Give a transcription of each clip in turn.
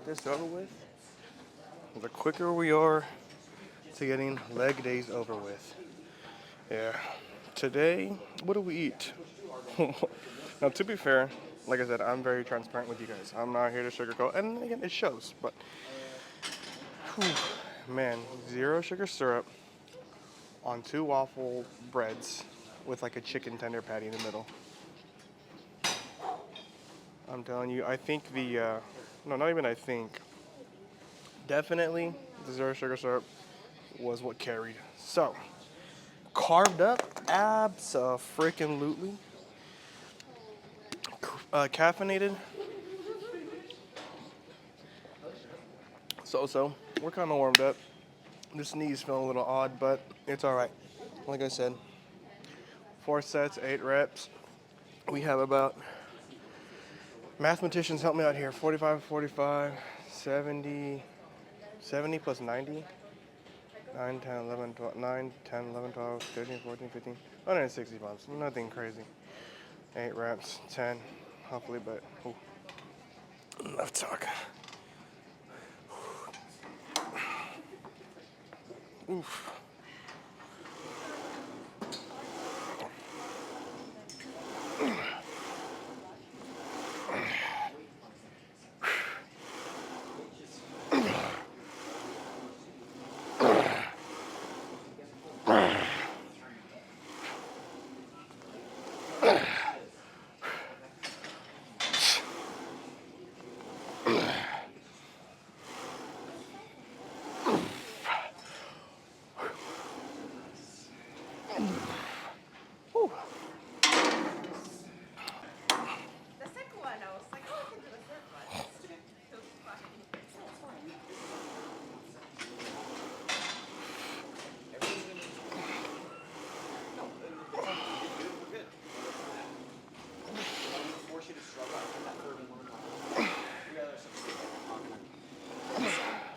get this over with, the quicker we are to getting leg days over with. Yeah. Today, what do we eat? Now, to be fair, like I said, I'm very transparent with you guys. I'm not here to sugarcoat, and again, it shows. But, man, zero sugar syrup on 2 waffle breads with like a chicken tender patty in the middle. I'm telling you, I think no, not even I think, definitely the zero sugar syrup was what carried. So, carved up, abso-freaking-lutely. Caffeinated, so. We're kind of warmed up. This knee's feeling a little odd, but it's all right. Like I said, 4 sets, 8 reps. We have about, mathematicians help me out here, 45, 70, 70 plus 90. 9, 10, 11, 12, 9, 10, 11, 12, 13, 14, 15, 160 pounds. Nothing crazy. 8 reps, 10, hopefully, but enough talk. Oof.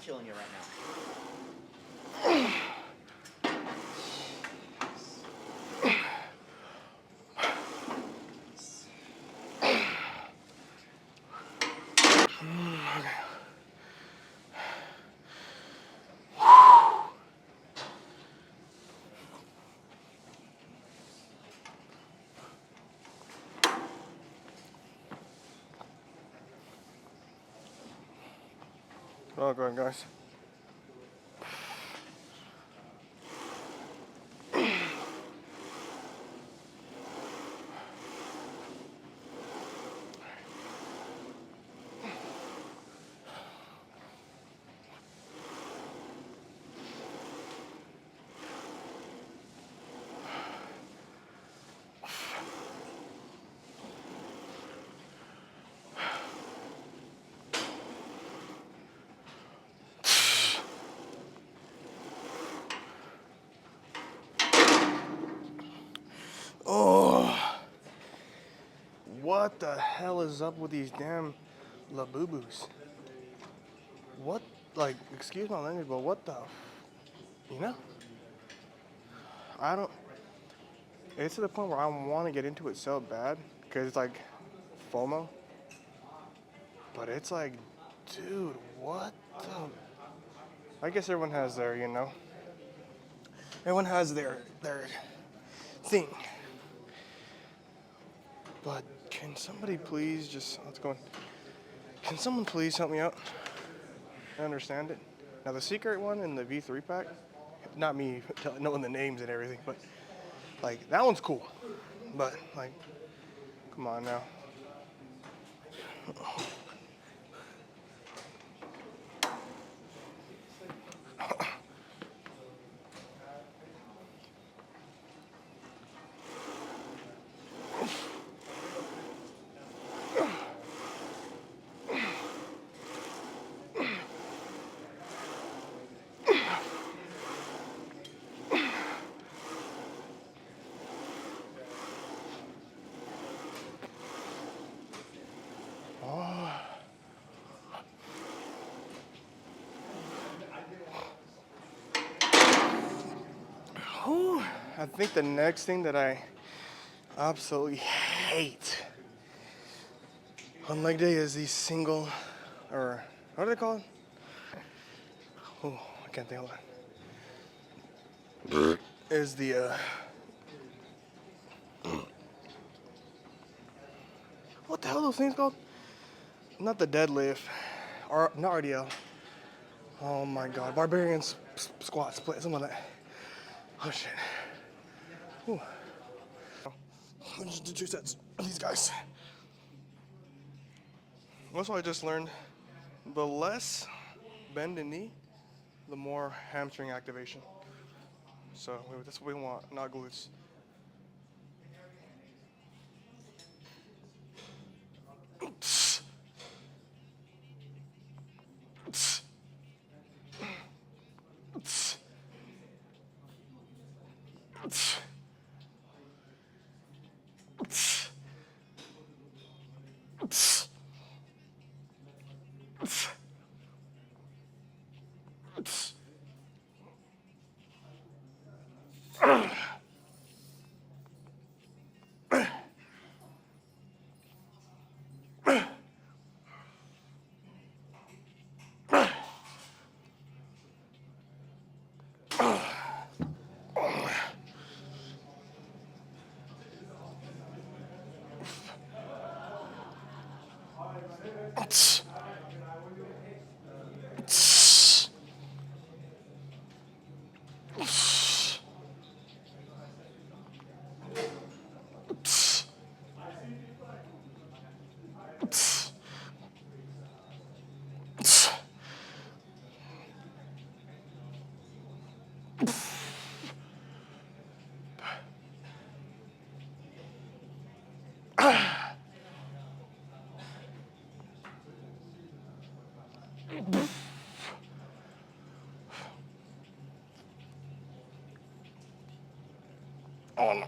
Killing you right now. Oh, go ahead, guys. Oh, what the hell is up with these damn labubus? What, like, excuse my language, but what the, you know? I don't, it's to the point where I want to get into it so bad, because it's like FOMO. But it's like, dude, what the, I guess everyone has their, everyone has their thing. But can somebody please just, let's go in. Can someone please help me out? I understand it. Now the secret one in the V3 pack, not me knowing the names and everything, but like that one's cool. But like, come on now. I think the next thing that I absolutely hate on leg day is these single, or What are they called? Oh, I can't think of it. Is the what the hell are those things called? Not the deadlift, or not RDL. Oh my god, barbarian squat split, something like that. Oh shit. Whew. I'll just do 2 sets of these guys. That's what I just learned. The less bend in knee, the more hamstring activation. So that's what we want, not glutes. Oh no.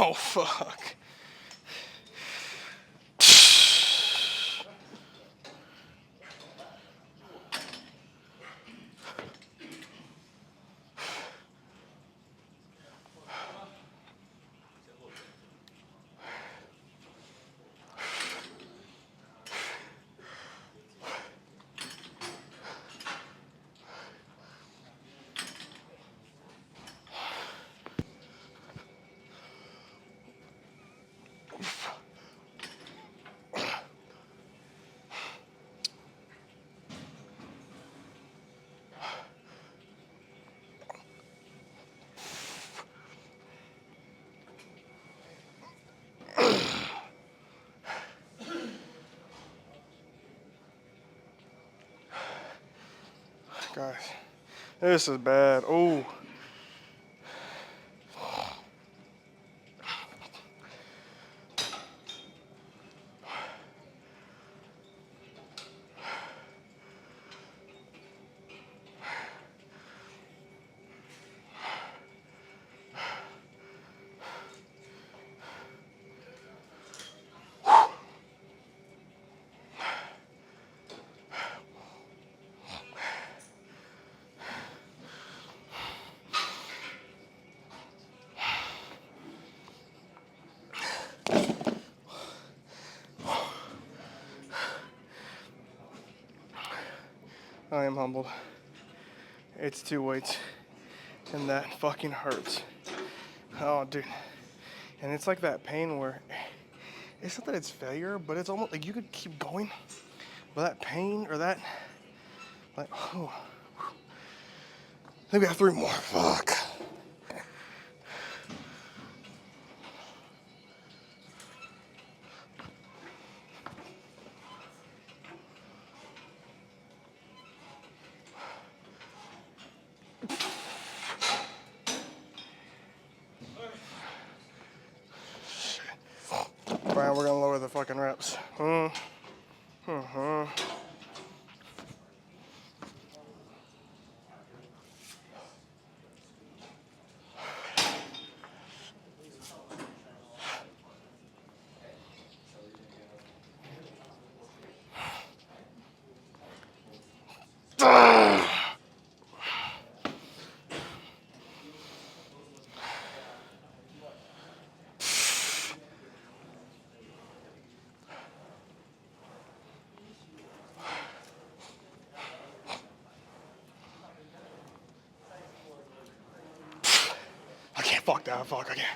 Oh fuck. Guys, this is bad. Oh. I am humbled. It's 2 weights, and that fucking hurts. Oh, dude. And it's like that pain where it's not that it's failure, but it's almost like you could keep going, but that pain or that, like, oh. I think we have 3 more. Fuck. Brian, we're gonna lower the fucking reps. fuck that. Fuck, I can't.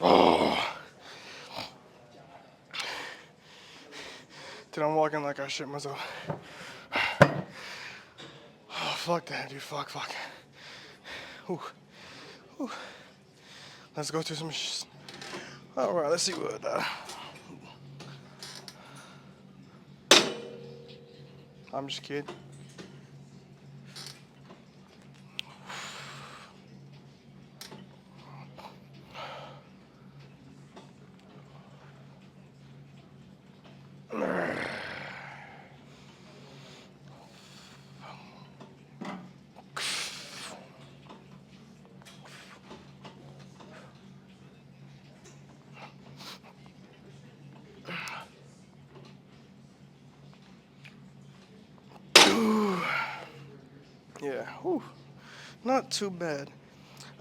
Oh. Dude, I'm walking like I shit myself. Oh, fuck that, dude. Fuck. Ooh. Ooh. Let's go to some Alright, let's see what I'm just kidding. Yeah, whew. Not too bad.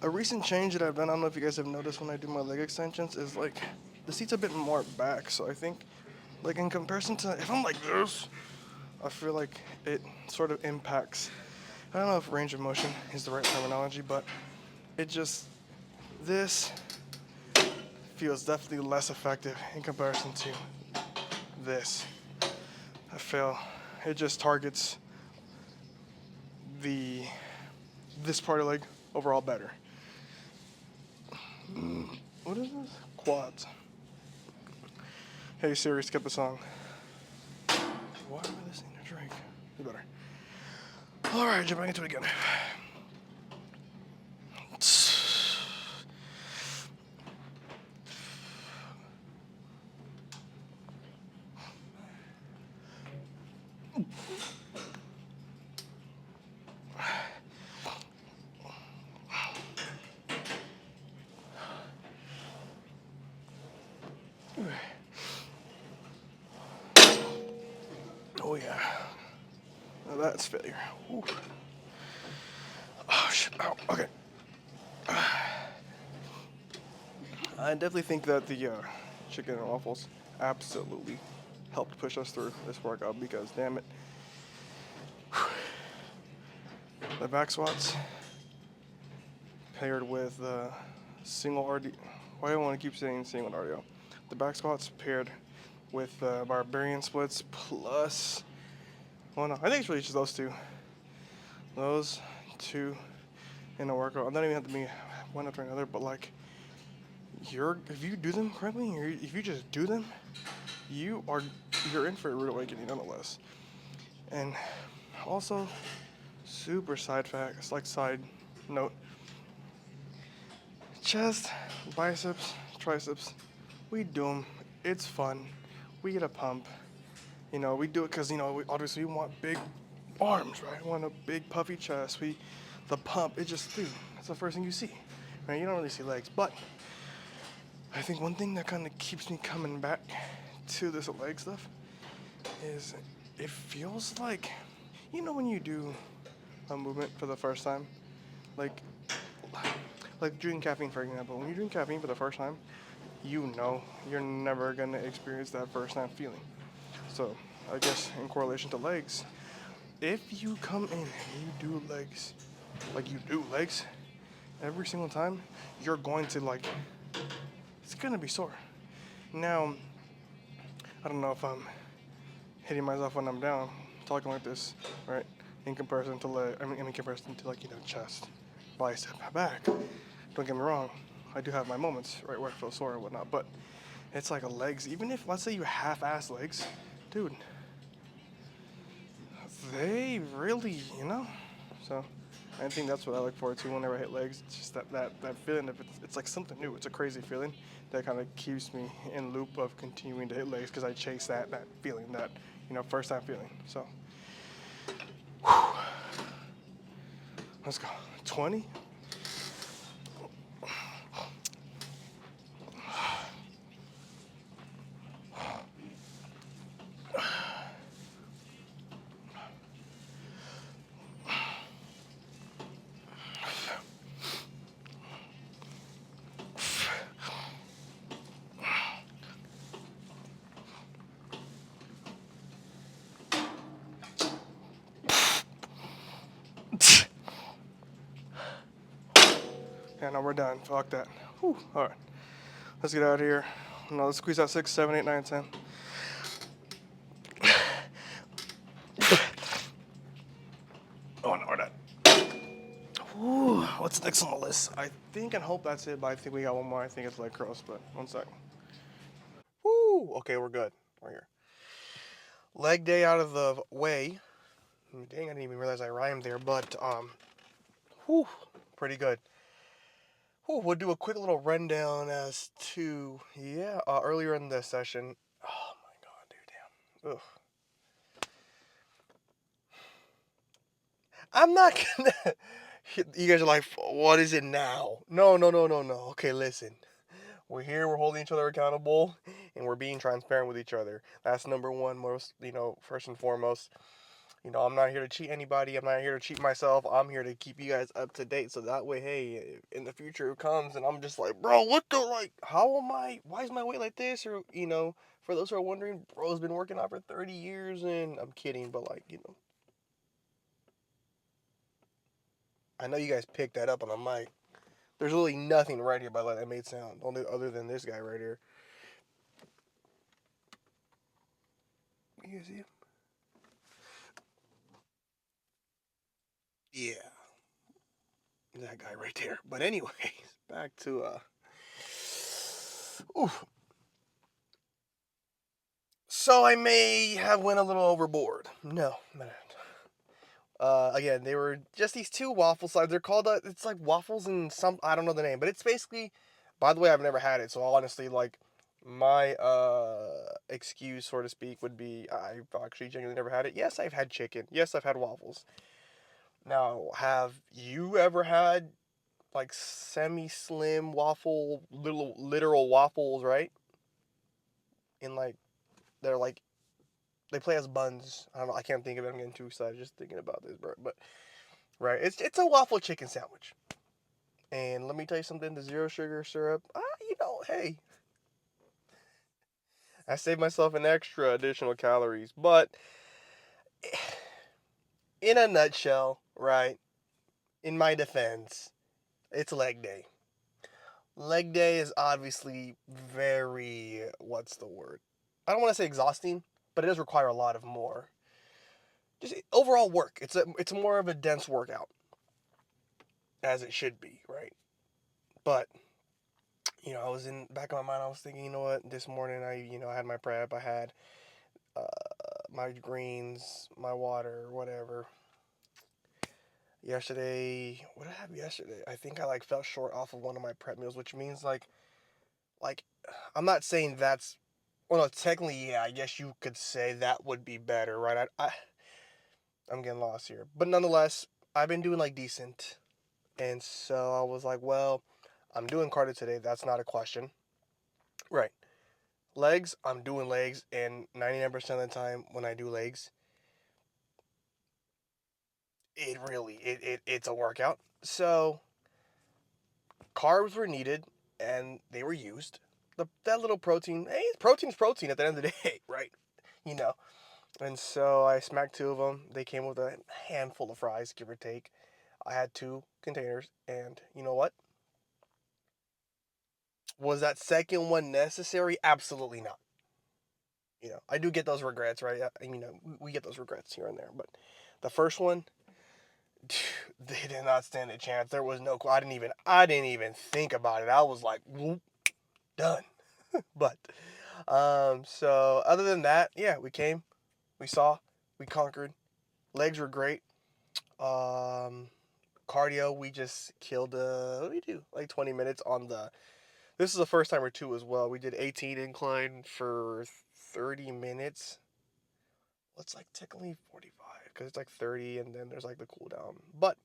A recent change that I've done, I don't know if you guys have noticed when I do my leg extensions, is like the seat's a bit more back. So I think, like in comparison to if I'm like this, I feel like it sort of impacts. I don't know if range of motion is the right terminology, but it just this feels definitely less effective in comparison to this. I feel it just targets this part of leg overall better. What is this? Quads. Hey Siri, skip a song. Why am I listening to Drake? You better. Alright, jumping into it again. Oh yeah. Now that's failure. Ooh. Oh shit. Ow. Okay. I definitely think that the chicken and waffles absolutely helped push us through this workout because damn it. The back squats paired with the single RD. Why do I want to keep saying single RDO? The back squats paired with the barbarian splits plus. Well, no, I think it's really just those two. Those two in a workout. I don't even have to be one after another, but like, if you do them correctly, if you just do them, you're in for a rude awakening nonetheless. And also, super side note, chest, biceps, triceps, we do them. It's fun. We get a pump. You know, we do it because, you know, obviously we want big arms, right? We want a big puffy chest. The pump, dude, that's the first thing you see, right? You don't really see legs, but I think one thing that kind of keeps me coming back to this leg stuff is it feels like, you know, when you do a movement for the first time, like drinking caffeine, for example. When you drink caffeine for the first time, you know you're never gonna experience that first time feeling. So I guess in correlation to legs, if you come in and you do legs, like you do legs, every single time, you're going to it's gonna be sore. Now, I don't know if I'm hitting myself when I'm down, talking like this, right? In comparison to in comparison to chest, bicep, back. Don't get me wrong, I do have my moments, right, where I feel sore and whatnot, but it's like legs. Even if, let's say you half-ass legs, dude, they really, So I think that's what I look forward to whenever I hit legs. It's just that feeling of it's like something new. It's a crazy feeling that kind of keeps me in loop of continuing to hit legs because I chase that feeling, that first time feeling. So let's go. 20. Yeah, no, we're done. Fuck that. Whew. All right, let's get out of here. No, let's squeeze out 6, 7, 8, 9, 10. Oh no, we're done. Whew. What's next on the list? I think and hope that's it, but I think we got one more. I think it's leg curls, but one second. Woo! Okay, we're good. We're here. Leg day out of the way. Dang, I didn't even realize I rhymed there, but whew, pretty good. Whew, we'll do a quick little rundown as to earlier in the session. Oh my god, dude, damn. Ugh. I'm not gonna. You guys are like, what is it now? No, no, no, no, no. Okay, listen. We're here. We're holding each other accountable, and we're being transparent with each other. That's number one, most first and foremost. I'm not here to cheat anybody. I'm not here to cheat myself. I'm here to keep you guys up to date. So that way, hey, in the future it comes and I'm just like, bro, what the, like, how am I, why is my weight like this? Or, for those who are wondering, bro's been working out for 30 years and I'm kidding, but like, I know you guys picked that up on the mic. There's really nothing right here by that made sound, only other than this guy right here. You guys see him? Yeah, that guy right there. But anyways, back to oof. So I may have went a little overboard. No, no. Again, they were just these two waffle slides. They're called it's like waffles and some, I don't know the name, but it's basically. By the way, I've never had it, so honestly, like my excuse, so to speak, would be I've actually genuinely never had it. Yes, I've had chicken. Yes, I've had waffles. Now, have you ever had like semi-slim waffle, little literal waffles, right? In like they're like they play as buns. I don't know. I can't think of it. I'm getting too excited just thinking about this, bro. But right, it's a waffle chicken sandwich. And let me tell you something: the zero sugar syrup. Hey, I saved myself an extra additional calories. But in a nutshell, right? In my defense, it's leg day. Leg day is obviously very what's the word? I don't want to say exhausting, but it does require a lot of more just overall work. It's more of a dense workout as it should be, right? But I was in back of my mind. I was thinking, you know what? This morning, I had my prep. I had uh, my greens, my water, whatever. Yesterday, what did I have yesterday? I think I like fell short off of one of my prep meals, which means like I'm not saying that's well, no, technically, yeah, I guess you could say that would be better, right? I'm getting lost here, but nonetheless, I've been doing like decent, and so I was like, well, I'm doing cardio today. That's not a question, right? Legs, I'm doing legs, and 99% of the time when I do legs, it's a workout. So carbs were needed, and they were used. That little protein, hey, protein's protein at the end of the day, right? You know. And so I smacked two of them. They came with a handful of fries, give or take. I had two containers, and you know what? Was that second one necessary? Absolutely not. I do get those regrets, right? We get those regrets here and there, but the first one, they did not stand a chance. There was no. I didn't even think about it. I was like, whoop, done. But, so other than that, yeah, we came, we saw, we conquered. Legs were great. Um, Cardio, we just killed. What did we do? Like 20 minutes on the. This is the first time or two as well. We did 18 incline for 30 minutes. Well, it's like technically 45 because it's like 30 and then there's like the cool down. But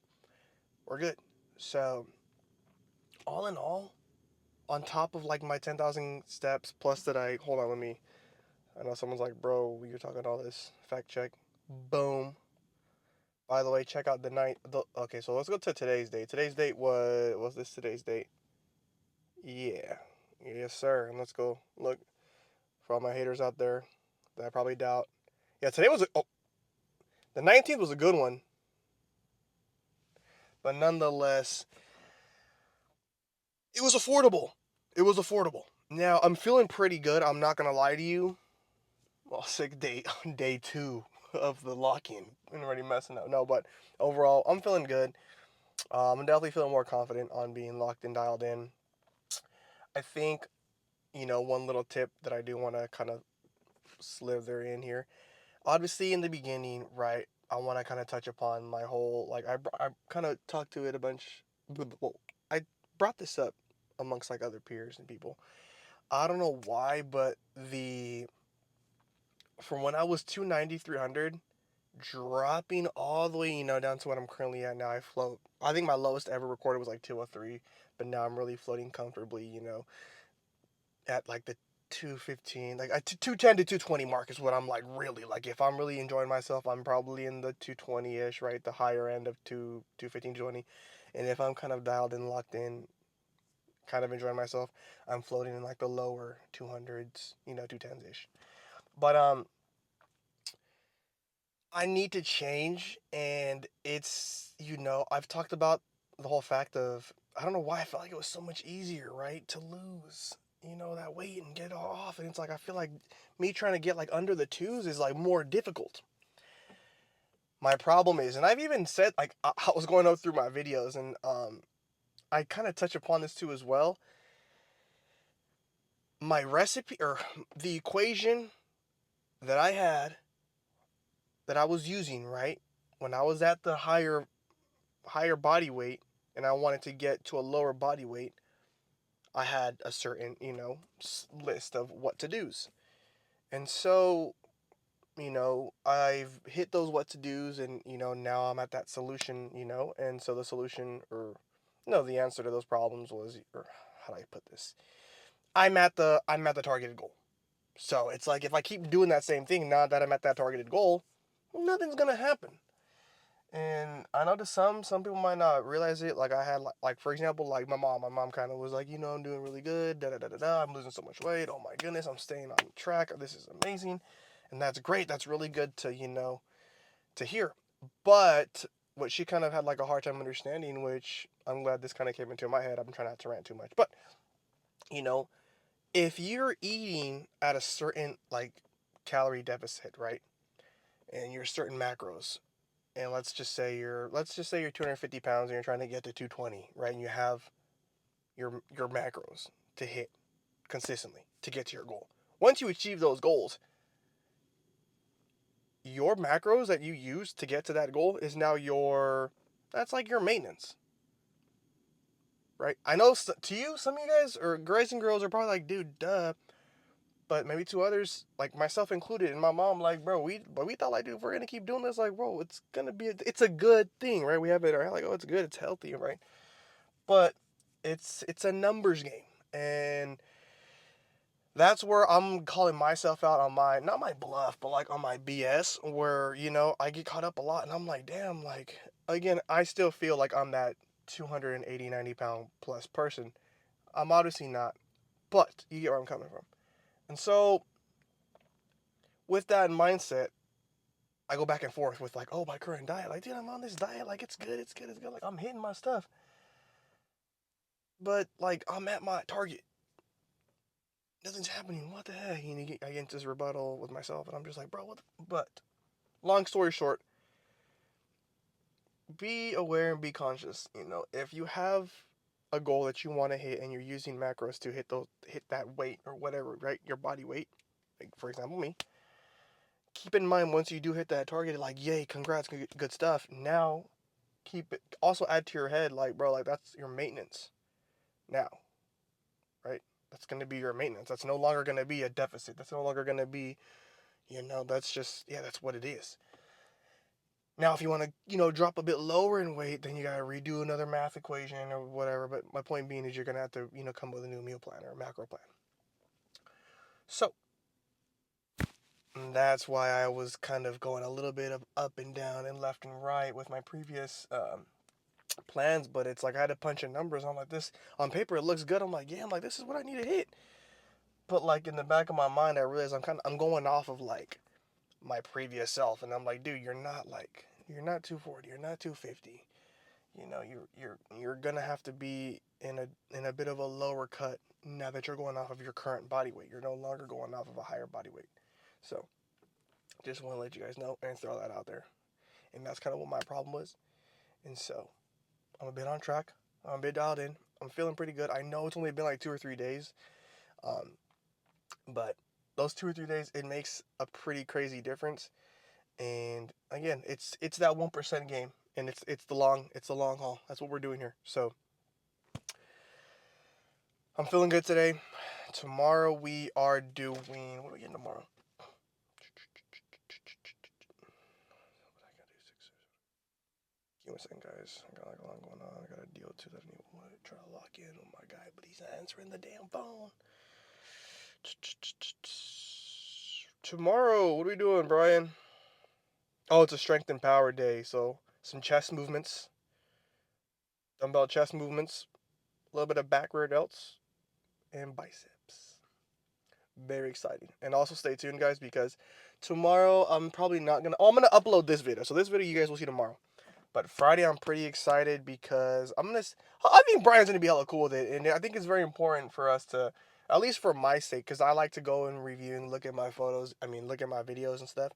we're good. So all in all, on top of like my 10,000 steps plus that I hold on, let me. I know someone's like, bro, you're talking all this. Fact check. Boom. By the way, check out the night. Okay, so let's go to today's date. Today's date was this today's date? Yeah, yes sir. And let's go look for all my haters out there that I probably doubt. Yeah, today was the 19th was a good one, but nonetheless, it was affordable. It was affordable. Now I'm feeling pretty good. I'm not gonna lie to you. Well, sick day day 2 of the lock-in and already messing up. No, but overall, I'm feeling good. I'm definitely feeling more confident on being locked and dialed in. I think, one little tip that I do want to kind of slither in here. Obviously, in the beginning, right, I want to kind of touch upon my whole, like, I kind of talked to it a bunch. Well, I brought this up amongst, like, other peers and people. I don't know why, but from when I was 290, 300, dropping all the way, down to what I'm currently at now, I float. I think my lowest ever recorded was like 203, but now I'm really floating comfortably, at like the 215, like 210 to 220 mark is what I'm like really like. If I'm really enjoying myself, I'm probably in the 220 ish, right? The higher end of 215, 220. And if I'm kind of dialed in, locked in, kind of enjoying myself, I'm floating in like the lower 200s, 210s ish. But I need to change, and it's, I've talked about the whole fact of, I don't know why I felt like it was so much easier, right, to lose, that weight and get it all off. And it's like, I feel like me trying to get like under the twos is like more difficult. My problem is, and I've even said, like, I was going through my videos, and I kind of touch upon this too as well. My recipe, or the equation that I had, that I was using, right, when I was at the higher body weight and I wanted to get to a lower body weight, I had a certain, list of what to do's. And so, I've hit those what to do's, and, now I'm at that solution, and so the solution, or, no, the answer to those problems was, or how do I put this? I'm at the targeted goal. So it's like, if I keep doing that same thing, now that I'm at that targeted goal, nothing's going to happen. And I know to some people might not realize it. Like, I had, like, for example, like my mom kind of was like, I'm doing really good, da da da da da. I'm losing so much weight. Oh my goodness, I'm staying on track. This is amazing, and that's great. That's really good to to hear. But what she kind of had like a hard time understanding, which I'm glad this kind of came into my head. I'm trying not to rant too much, but you know, if you're eating at a certain like calorie deficit, right, and you're certain macros, and let's just say you're 250 pounds and you're trying to get to 220, right? And you have your macros to hit consistently to get to your goal. Once you achieve those goals, your macros that you use to get to that goal is now that's like your maintenance, right? I know to you, some of you guys or guys and girls are probably like, dude, duh. But maybe to others, like myself included, and my mom, like, bro, we thought, like, dude, if we're gonna keep doing this, like, bro, it's a good thing, right? We have it, like, oh, it's good, it's healthy, right? But it's a numbers game, and that's where I'm calling myself out on my, not my bluff, but like on my BS, where I get caught up a lot, and I'm like, damn, like, again, I still feel like I'm that 280, 90 pound plus person. I'm obviously not, but you get where I'm coming from. And so with that mindset, I go back and forth with like, oh, my current diet, like, dude, I'm on this diet, like, it's good, it's good, it's good, like, I'm hitting my stuff, but like, I'm at my target, nothing's happening. What the heck? I get into this rebuttal with myself, and I'm just like, bro, what? But long story short, be aware and be conscious. If you have a goal that you want to hit, and you're using macros to hit that weight or whatever, right? Your body weight, like for example me. Keep in mind, once you do hit that target, like, yay, congrats, good stuff. Now, keep it. Also add to your head, like, bro, like, that's your maintenance. Now, right? That's gonna be your maintenance. That's no longer gonna be a deficit. That's no longer gonna be, that's just, yeah, that's what it is. Now, if you want to, drop a bit lower in weight, then you gotta redo another math equation or whatever. But my point being is, you're gonna have to, come up with a new meal plan or a macro plan. So that's why I was kind of going a little bit of up and down and left and right with my previous plans. But it's like I had to punch in numbers. I'm like, this on paper it looks good. I'm like, yeah, I'm like, this is what I need to hit. But like in the back of my mind, I realize I'm going off of like my previous self, and I'm like, dude, you're not 240, you're not 250. you know, you're gonna have to be in a bit of a lower cut now that you're going off of your current body weight. You're no longer going off of a higher body weight. So just want to let you guys know and throw that out there. And that's kind of what my problem was. And so I'm a bit on track. I'm a bit dialed in. I'm feeling pretty good. I know it's only been like 2 or 3 days, um, but those 2 or 3 days, it makes a pretty crazy difference. And again, it's that 1% game, and it's the long haul. That's what we're doing here. So I'm feeling good today. Tomorrow we are doing, what are we getting tomorrow? Give me a second, guys. I got like a lot going on. I got a deal too that I need to try to lock in with my guy, but he's not answering the damn phone. Tomorrow, what are we doing, Brian? Oh, it's a strength and power day, so some chest movements, dumbbell chest movements, a little bit of back rear delts, and biceps. Very exciting. And also stay tuned, guys, because tomorrow I'm probably not gonna. Oh, I'm gonna upload this video. So this video you guys will see tomorrow. But Friday I'm pretty excited because I think Brian's gonna be hella cool with it, and I think it's very important for us to, at least for my sake, because I like to go and review and look at my photos. I mean, look at my videos and stuff.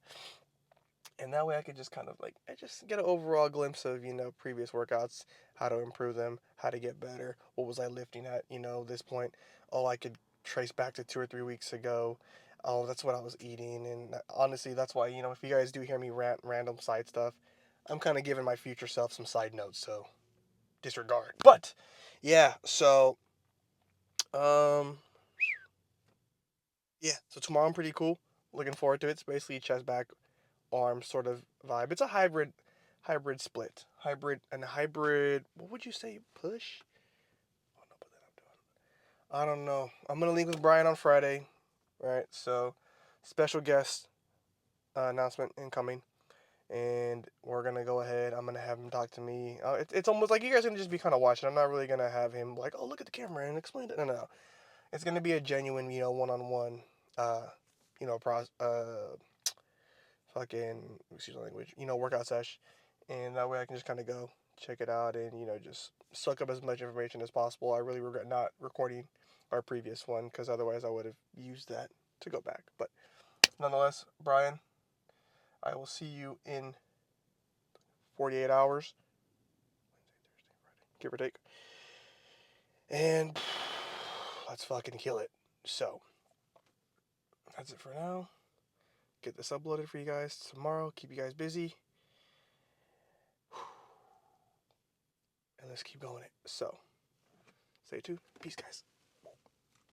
And that way I could just kind of like I just get an overall glimpse of, previous workouts, how to improve them, how to get better, what was I lifting at, this point. Oh, I could trace back to 2 or 3 weeks ago. Oh, that's what I was eating. And honestly, that's why, if you guys do hear me rant random side stuff, I'm kind of giving my future self some side notes, so disregard. But yeah, so um yeah, so tomorrow I'm pretty cool. Looking forward to it. It's basically chest back arm sort of vibe. It's a hybrid split. Hybrid, what would you say, push? Oh, no, but then I don't know. I'm gonna link with Brian on Friday, right? So special guest announcement incoming. And we're gonna go ahead. I'm gonna have him talk to me. It's almost like you guys are gonna just be kind of watching. I'm not really gonna have him like, oh, look at the camera and explain it. No, no, no. It's gonna be a genuine, one-on-one, uh, fucking, excuse my language, workout sesh, and that way I can just kind of go check it out and just suck up as much information as possible. I really regret not recording our previous one because otherwise I would have used that to go back. But nonetheless, Brian, I will see you in 48 hours, give or take, and let's fucking kill it. So that's it for now. Get this uploaded for you guys tomorrow. Keep you guys busy. And let's keep going it. So, stay tuned. Peace, guys.